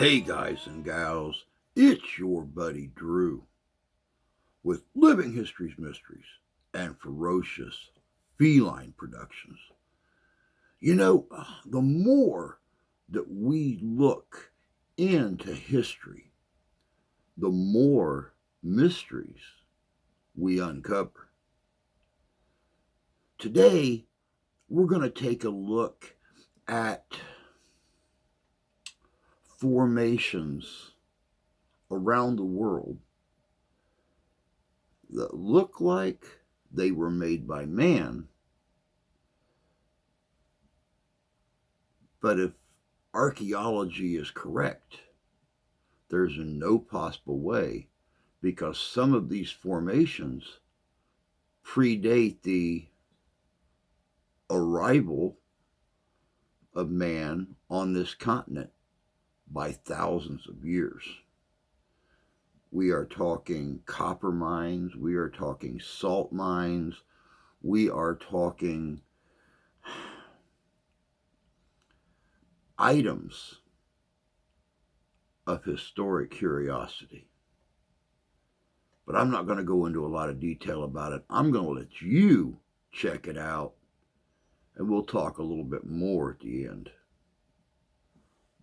Hey guys and gals, it's your buddy Drew with Living History's Mysteries and Ferocious Feline Productions. You know, the more that we look into history, the more mysteries we uncover. Today, we're going to take a look at formations around the world that look like they were made by man, but if archaeology is correct, there's no possible way, because some of these formations predate the arrival of man on this continent by thousands of years. We are talking copper mines, we are talking salt mines, we are talking items of historic curiosity. But I'm not going to go into a lot of detail about it. I'm going to let you check it out, and we'll talk a little bit more at the end.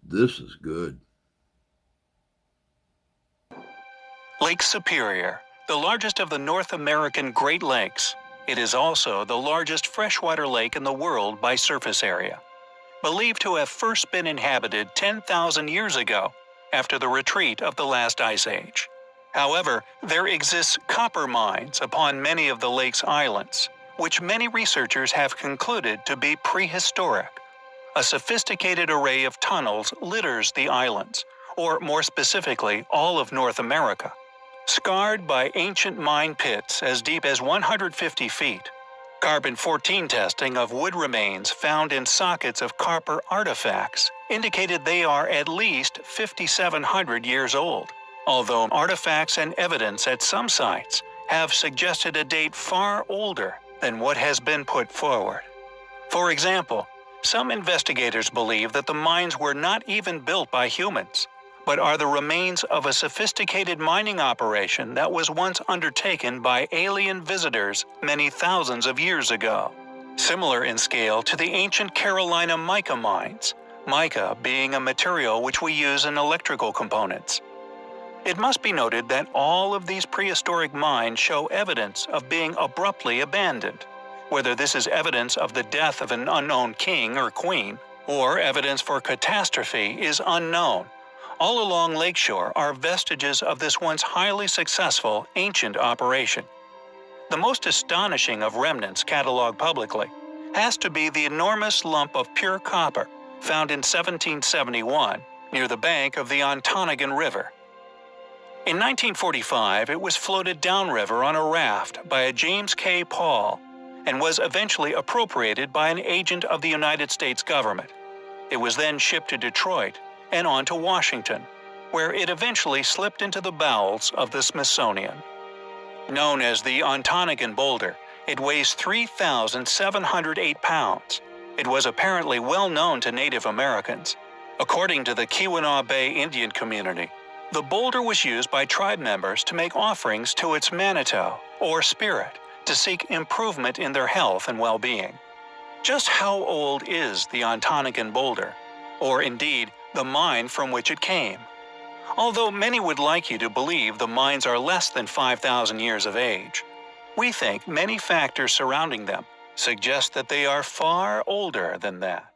This is good. Lake Superior, the largest of the North American Great Lakes. It is also the largest freshwater lake in the world by surface area. Believed to have first been inhabited 10,000 years ago, after the retreat of the last ice age. However, there exists copper mines upon many of the lake's islands, which many researchers have concluded to be prehistoric. A sophisticated array of tunnels litters the islands, or more specifically, all of North America. Scarred by ancient mine pits as deep as 150 feet, carbon-14 testing of wood remains found in sockets of copper artifacts indicated they are at least 5,700 years old, although artifacts and evidence at some sites have suggested a date far older than what has been put forward. For example, some investigators believe that the mines were not even built by humans, but are the remains of a sophisticated mining operation that was once undertaken by alien visitors many thousands of years ago. Similar in scale to the ancient Carolina mica mines, mica being a material which we use in electrical components. It must be noted that all of these prehistoric mines show evidence of being abruptly abandoned. Whether this is evidence of the death of an unknown king or queen, or evidence for catastrophe is unknown. All along Lakeshore are vestiges of this once highly successful ancient operation. The most astonishing of remnants cataloged publicly has to be the enormous lump of pure copper found in 1771 near the bank of the Ontonagon River. In 1945, it was floated downriver on a raft by a James K. Paul and was eventually appropriated by an agent of the United States government. It was then shipped to Detroit and on to Washington, where it eventually slipped into the bowels of the Smithsonian. Known as the Ontonagon Boulder, it weighs 3,708 pounds. It was apparently well known to Native Americans. According to the Keweenaw Bay Indian community, the boulder was used by tribe members to make offerings to its manito, or spirit, to seek improvement in their health and well-being. Just how old is the Ontonagon Boulder, or indeed the mine from which it came? Although many would like you to believe the mines are less than 5,000 years of age, we think many factors surrounding them suggest that they are far older than that.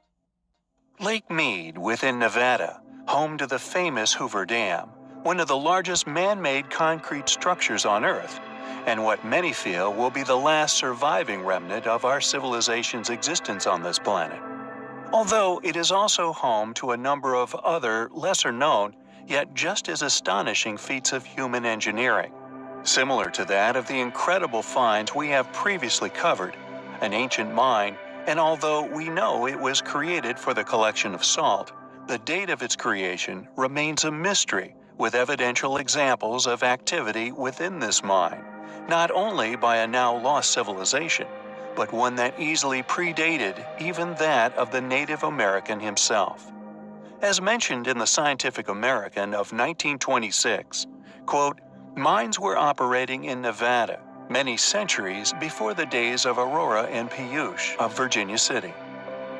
Lake Mead within Nevada, home to the famous Hoover Dam, one of the largest man-made concrete structures on Earth, and what many feel will be the last surviving remnant of our civilization's existence on this planet. Although it is also home to a number of other lesser-known, yet just as astonishing feats of human engineering, similar to that of the incredible finds we have previously covered, an ancient mine, and although we know it was created for the collection of salt, the date of its creation remains a mystery, with evidential examples of activity within this mine, not only by a now lost civilization, but one that easily predated even that of the Native American himself. As mentioned in the Scientific American of 1926, quote, mines were operating in Nevada many centuries before the days of Aurora and Piyush of Virginia City.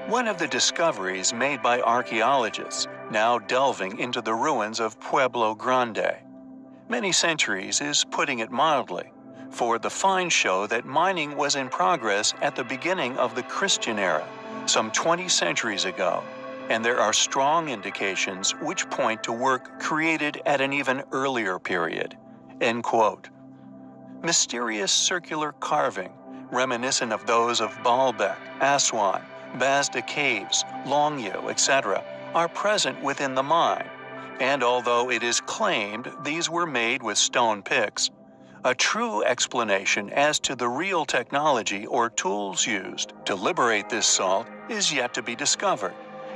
One of the discoveries made by archaeologists now delving into the ruins of Pueblo Grande. Many centuries is putting it mildly, for the finds show that mining was in progress at the beginning of the Christian era, some 20 centuries ago, and there are strong indications which point to work created at an even earlier period. End quote. Mysterious circular carving, reminiscent of those of Baalbek, Aswan, Bazda Caves, Longyu, etc., are present within the mine, and although it is claimed these were made with stone picks, a true explanation as to the real technology or tools used to liberate this salt is yet to be discovered.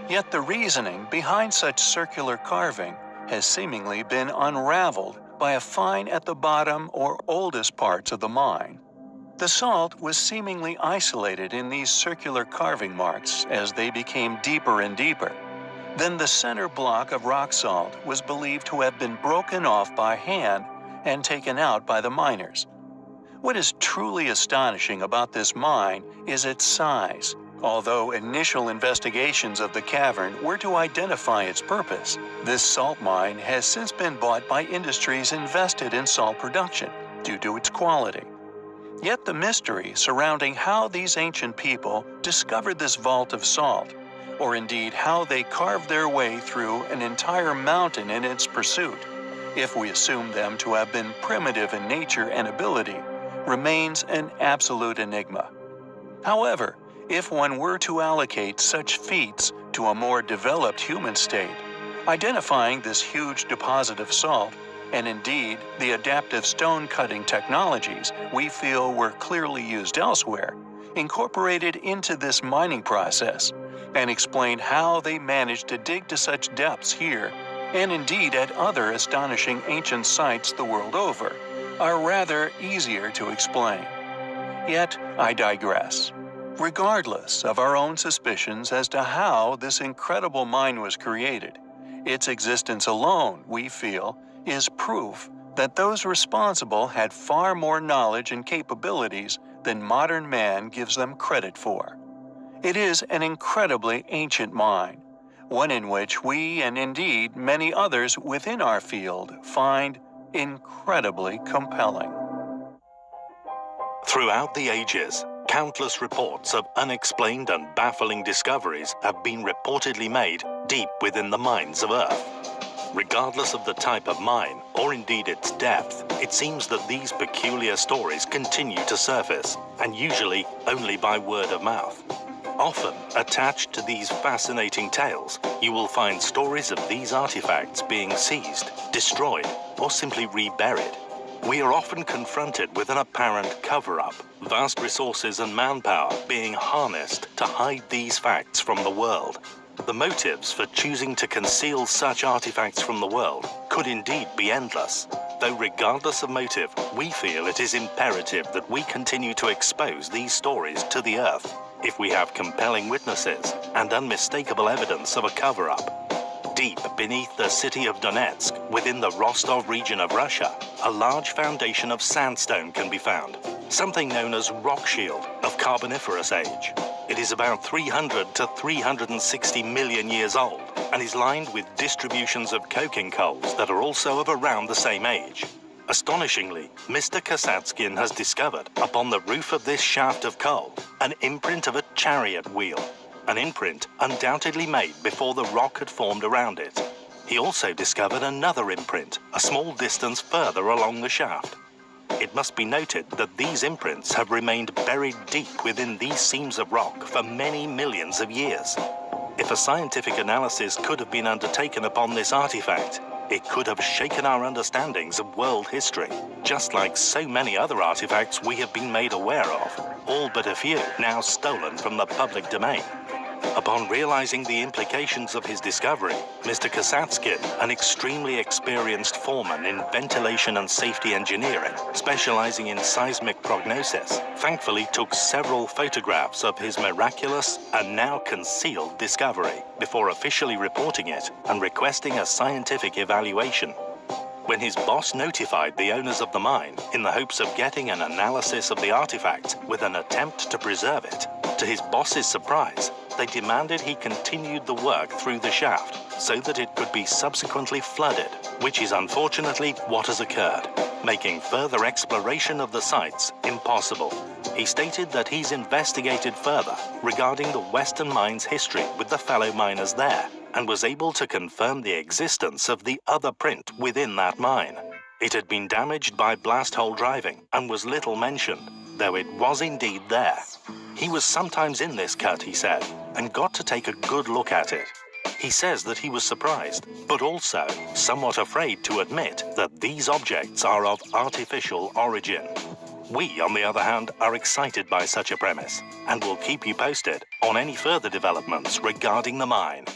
Yet the reasoning behind such circular carving has seemingly been unraveled by a find at the bottom or oldest parts of the mine. The salt was seemingly isolated in these circular carving marks as they became deeper and deeper. Then the center block of rock salt was believed to have been broken off by hand and taken out by the miners. What is truly astonishing about this mine is its size. Although initial investigations of the cavern were to identify its purpose, this salt mine has since been bought by industries invested in salt production due to its quality. Yet the mystery surrounding how these ancient people discovered this vault of salt, or indeed how they carved their way through an entire mountain in its pursuit, if we assume them to have been primitive in nature and ability, remains an absolute enigma. However, if one were to allocate such feats to a more developed human state, identifying this huge deposit of salt, and indeed the adaptive stone-cutting technologies we feel were clearly used elsewhere, incorporated into this mining process, and explained how they managed to dig to such depths here, and indeed at other astonishing ancient sites the world over, are rather easier to explain. Yet I digress. Regardless of our own suspicions as to how this incredible mine was created, its existence alone, we feel, is proof that those responsible had far more knowledge and capabilities than modern man gives them credit for. It is an incredibly ancient mine, one in which we and indeed many others within our field find incredibly compelling. Throughout the ages, countless reports of unexplained and baffling discoveries have been reportedly made deep within the mines of Earth. Regardless of the type of mine, or indeed its depth, it seems that these peculiar stories continue to surface, and usually only by word of mouth. Often, attached to these fascinating tales, you will find stories of these artifacts being seized, destroyed, or simply reburied. We are often confronted with an apparent cover-up, vast resources and manpower being harnessed to hide these facts from the world. The motives for choosing to conceal such artifacts from the world could indeed be endless, though regardless of motive, we feel it is imperative that we continue to expose these stories to the earth if we have compelling witnesses and unmistakable evidence of a cover-up. Deep beneath the city of Donetsk, within the Rostov region of Russia, a large foundation of sandstone can be found, something known as rock shield of Carboniferous age. It is about 300 to 360 million years old and is lined with distributions of coking coals that are also of around the same age. Astonishingly, Mr. Kasatskin has discovered, upon the roof of this shaft of coal, an imprint of a chariot wheel, an imprint undoubtedly made before the rock had formed around it. He also discovered another imprint, a small distance further along the shaft. It must be noted that these imprints have remained buried deep within these seams of rock for many millions of years. If a scientific analysis could have been undertaken upon this artifact, it could have shaken our understandings of world history, just like so many other artifacts we have been made aware of, all but a few now stolen from the public domain. Upon realizing the implications of his discovery, Mr. Kasatskin, an extremely experienced foreman in ventilation and safety engineering, specializing in seismic prognosis, thankfully took several photographs of his miraculous and now concealed discovery before officially reporting it and requesting a scientific evaluation. When his boss notified the owners of the mine in the hopes of getting an analysis of the artifact with an attempt to preserve it, to his boss's surprise, they demanded he continued the work through the shaft so that it could be subsequently flooded, which is unfortunately what has occurred, making further exploration of the sites impossible. He stated that he's investigated further regarding the Western Mine's history with the fellow miners there, and was able to confirm the existence of the other print within that mine. It had been damaged by blast hole driving and was little mentioned, though it was indeed there. He was sometimes in this cut, he said, and got to take a good look at it. He says that he was surprised, but also somewhat afraid to admit that these objects are of artificial origin. We, on the other hand, are excited by such a premise, and will keep you posted on any further developments regarding the mine.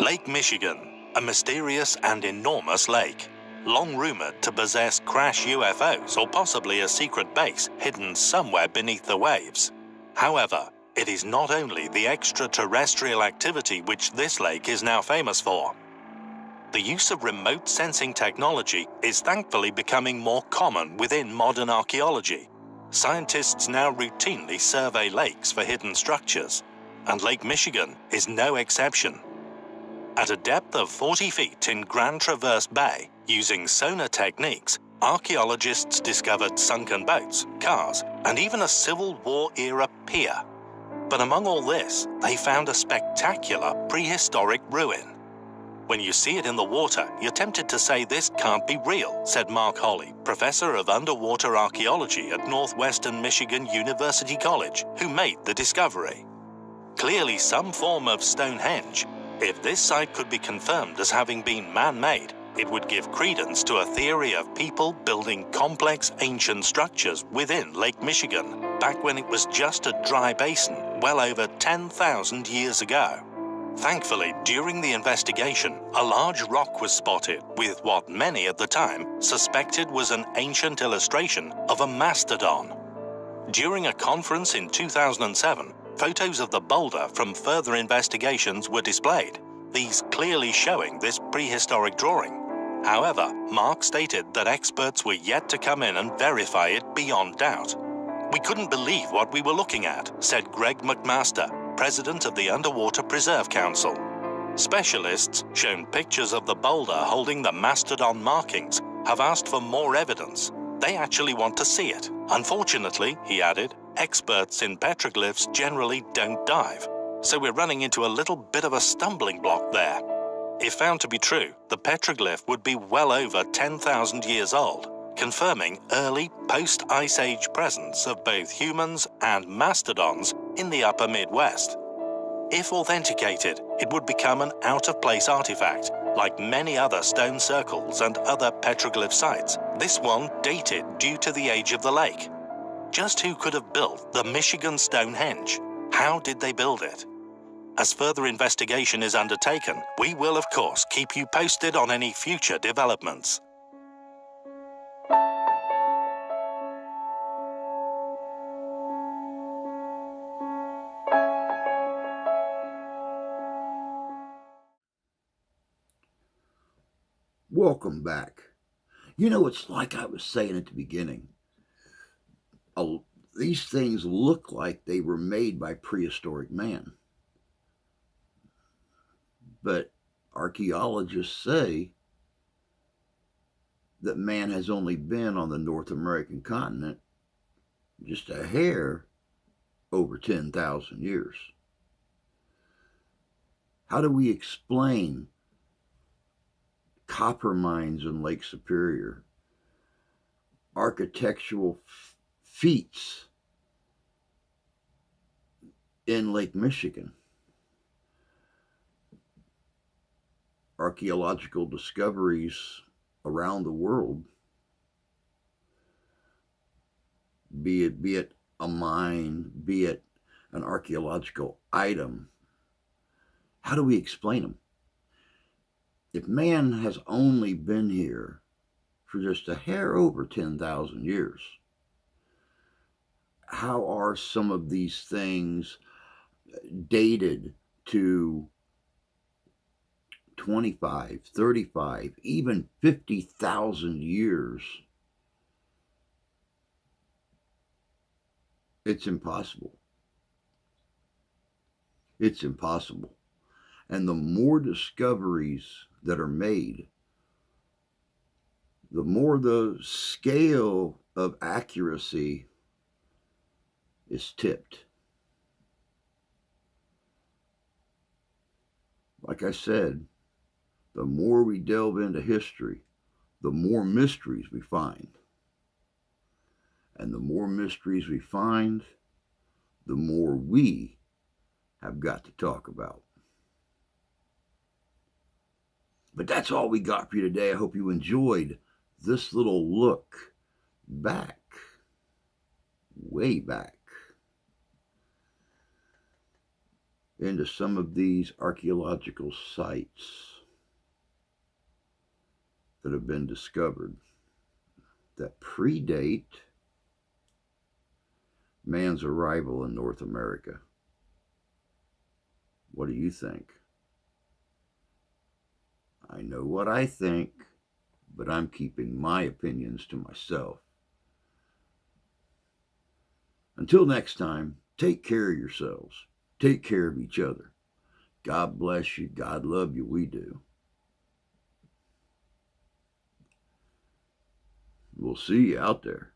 Lake Michigan, a mysterious and enormous lake, long rumored to possess crash UFOs or possibly a secret base hidden somewhere beneath the waves. However, it is not only the extraterrestrial activity which this lake is now famous for. The use of remote sensing technology is thankfully becoming more common within modern archaeology. Scientists now routinely survey lakes for hidden structures, and Lake Michigan is no exception. At a depth of 40 feet in Grand Traverse Bay, using sonar techniques, archaeologists discovered sunken boats, cars, and even a Civil War-era pier. But among all this, they found a spectacular prehistoric ruin. When you see it in the water, you're tempted to say this can't be real, said Mark Holley, professor of underwater archaeology at Northwestern Michigan University College, who made the discovery. Clearly some form of Stonehenge. If this site could be confirmed as having been man-made, it would give credence to a theory of people building complex ancient structures within Lake Michigan, back when it was just a dry basin well over 10,000 years ago. Thankfully, during the investigation, a large rock was spotted with what many at the time suspected was an ancient illustration of a mastodon. During a conference in 2007, photos of the boulder from further investigations were displayed, these clearly showing this prehistoric drawing. However, Mark stated that experts were yet to come in and verify it beyond doubt. We couldn't believe what we were looking at, said Greg McMaster, president of the Underwater Preserve Council. Specialists, shown pictures of the boulder holding the mastodon markings, have asked for more evidence. They actually want to see it. Unfortunately, he added, experts in petroglyphs generally don't dive, so we're running into a little bit of a stumbling block there. If found to be true, the petroglyph would be well over 10,000 years old, confirming early post-Ice Age presence of both humans and mastodons in the upper Midwest. If authenticated, it would become an out-of-place artifact, like many other stone circles and other petroglyph sites, this one dated due to the age of the lake. Just who could have built the Michigan Stonehenge? How did they build it? As further investigation is undertaken, we will of course keep you posted on any future developments. Welcome back. You know, it's like I was saying at the beginning. These things look like they were made by prehistoric man. But archaeologists say that man has only been on the North American continent just a hair over 10,000 years. How do we explain copper mines in Lake Superior, architectural feats in Lake Michigan, archaeological discoveries around the world, be it a mine, be it an archaeological item, how do we explain them? If man has only been here for just a hair over 10,000 years, how are some of these things dated to 25, 35, even 50,000 years? It's impossible. It's impossible. And the more discoveries that are made, the more the scale of accuracy is tipped. Like I said, the more we delve into history, the more mysteries we find. And the more mysteries we find, the more we have got to talk about. But that's all we got for you today. I hope you enjoyed this little look back, way back, into some of these archaeological sites that have been discovered that predate man's arrival in North America. What do you think? I know what I think, but I'm keeping my opinions to myself. Until next time, take care of yourselves. Take care of each other. God bless you. God love you. We do. We'll see you out there.